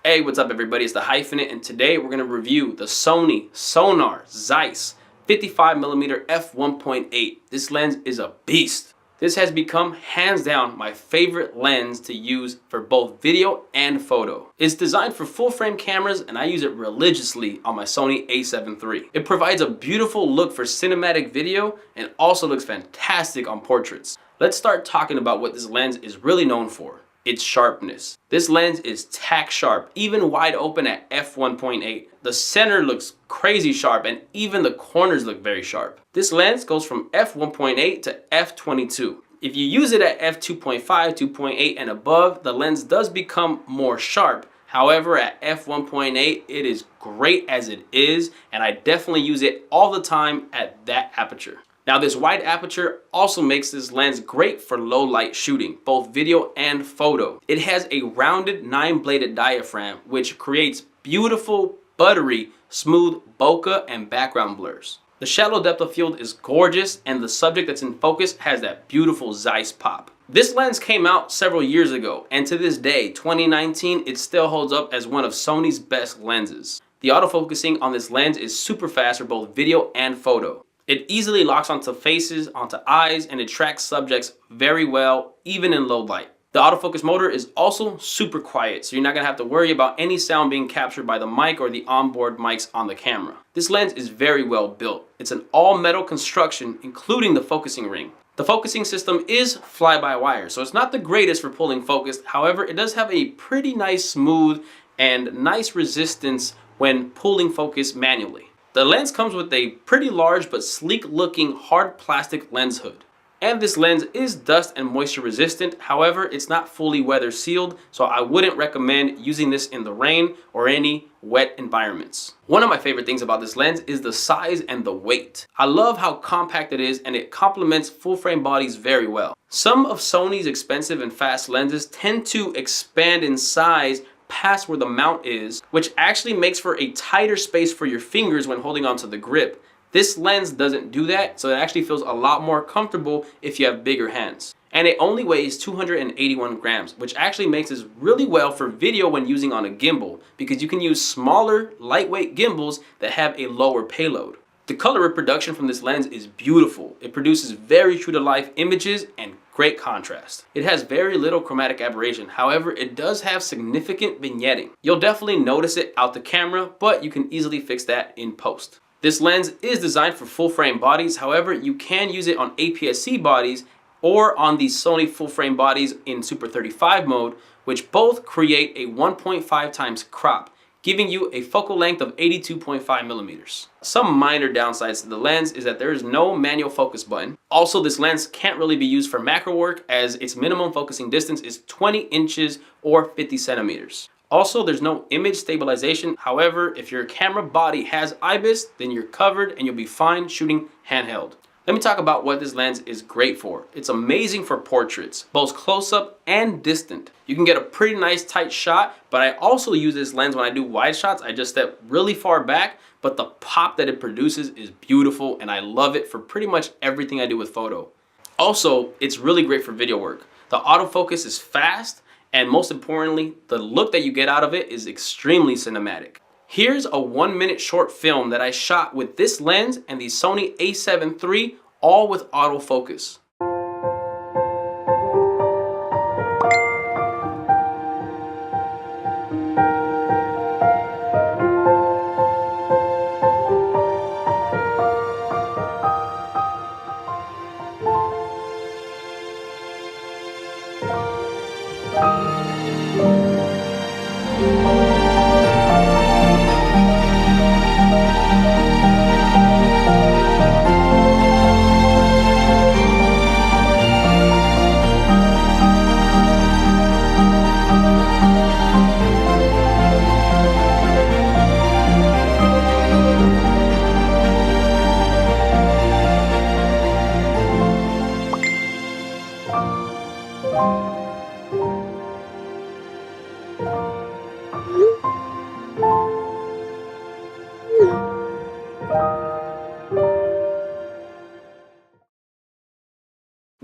Hey, what's up everybody? It's TheHyphenate, and today we're going to review the Sony Sonnar Zeiss 55mm f1.8. This lens is a beast. This has become hands down my favorite lens to use for both video and photo. It's designed for full frame cameras and I use it religiously on my Sony a7 III. It provides a beautiful look for cinematic video and also looks fantastic on portraits. Let's start talking about what this lens is really known for. Its sharpness. This lens is tack sharp, even wide open at f1.8. The center looks crazy sharp and even the corners look very sharp. This lens goes from f1.8 to f22. If you use it at f2.5, 2.8 and above, the lens does become more sharp. However, at f1.8, it is great as it is, and I definitely use it all the time at that aperture. Now, this wide aperture also makes this lens great for low light shooting, both video and photo. It has a rounded 9-bladed diaphragm, which creates beautiful, buttery, smooth bokeh and background blurs. The shallow depth of field is gorgeous, and the subject that's in focus has that beautiful Zeiss pop. This lens came out several years ago, and to this day, 2019, it still holds up as one of Sony's best lenses. The autofocusing on this lens is super fast for both video and photo. It easily locks onto faces, onto eyes, and it tracks subjects very well, even in low light. The autofocus motor is also super quiet, so you're not gonna have to worry about any sound being captured by the mic or the onboard mics on the camera. This lens is very well built. It's an all-metal construction, including the focusing ring. The focusing system is fly-by-wire, so it's not the greatest for pulling focus. However, it does have a pretty nice smooth and nice resistance when pulling focus manually. The lens comes with a pretty large but sleek looking hard plastic lens hood. And this lens is dust and moisture resistant. However, it's not fully weather sealed, so I wouldn't recommend using this in the rain or any wet environments. One of my favorite things about this lens is the size and the weight. I love how compact it is and it complements full frame bodies very well. Some of Sony's expensive and fast lenses tend to expand in size past where the mount is, which actually makes for a tighter space for your fingers when holding onto the grip. This lens doesn't do that, so it actually feels a lot more comfortable if you have bigger hands. And it only weighs 281 grams, which actually makes this really well for video when using on a gimbal, because you can use smaller, lightweight gimbals that have a lower payload. The color reproduction from this lens is beautiful. It produces very true to life images and great contrast. It has very little chromatic aberration. However, it does have significant vignetting. You'll definitely notice it out the camera, but you can easily fix that in post. This lens is designed for full frame bodies. However, you can use it on APS-C bodies or on the Sony full frame bodies in Super 35 mode, which both create a 1.5 times crop, giving you a focal length of 82.5 millimeters. Some minor downsides to the lens is that there is no manual focus button. Also, this lens can't really be used for macro work as its minimum focusing distance is 20 inches or 50 centimeters. Also, there's no image stabilization. However, if your camera body has IBIS, then you're covered and you'll be fine shooting handheld. Let me talk about what this lens is great for. It's amazing for portraits, both close-up and distant. You can get a pretty nice tight shot, but I also use this lens when I do wide shots. I just step really far back, but the pop that it produces is beautiful and I love it for pretty much everything I do with photo. Also, it's really great for video work. The autofocus is fast, and most importantly, the look that you get out of it is extremely cinematic. Here's a 1-minute short film that I shot with this lens and the Sony a7 III, all with autofocus.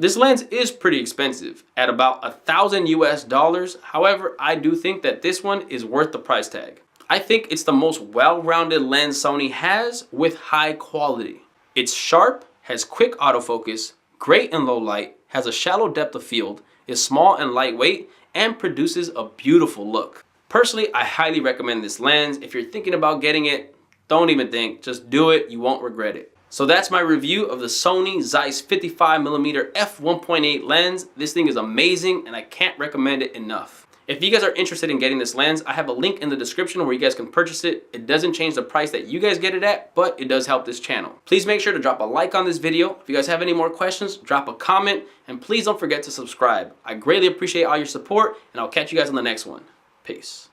This lens is pretty expensive at about $1,000 US. However, I do think that this one is worth the price tag. I think it's the most well-rounded lens Sony has with high quality. It's sharp, has quick autofocus, great in low light, has a shallow depth of field, is small and lightweight, and produces a beautiful look. Personally, I highly recommend this lens. If you're thinking about getting it, don't even think, just do it, you won't regret it. So that's my review of the Sony Zeiss 55mm f1.8 lens. This thing is amazing and I can't recommend it enough. If you guys are interested in getting this lens, I have a link in the description where you guys can purchase it. It doesn't change the price that you guys get it at, but it does help this channel. Please make sure to drop a like on this video. If you guys have any more questions, drop a comment, and please don't forget to subscribe. I greatly appreciate all your support, and I'll catch you guys on the next one. Peace.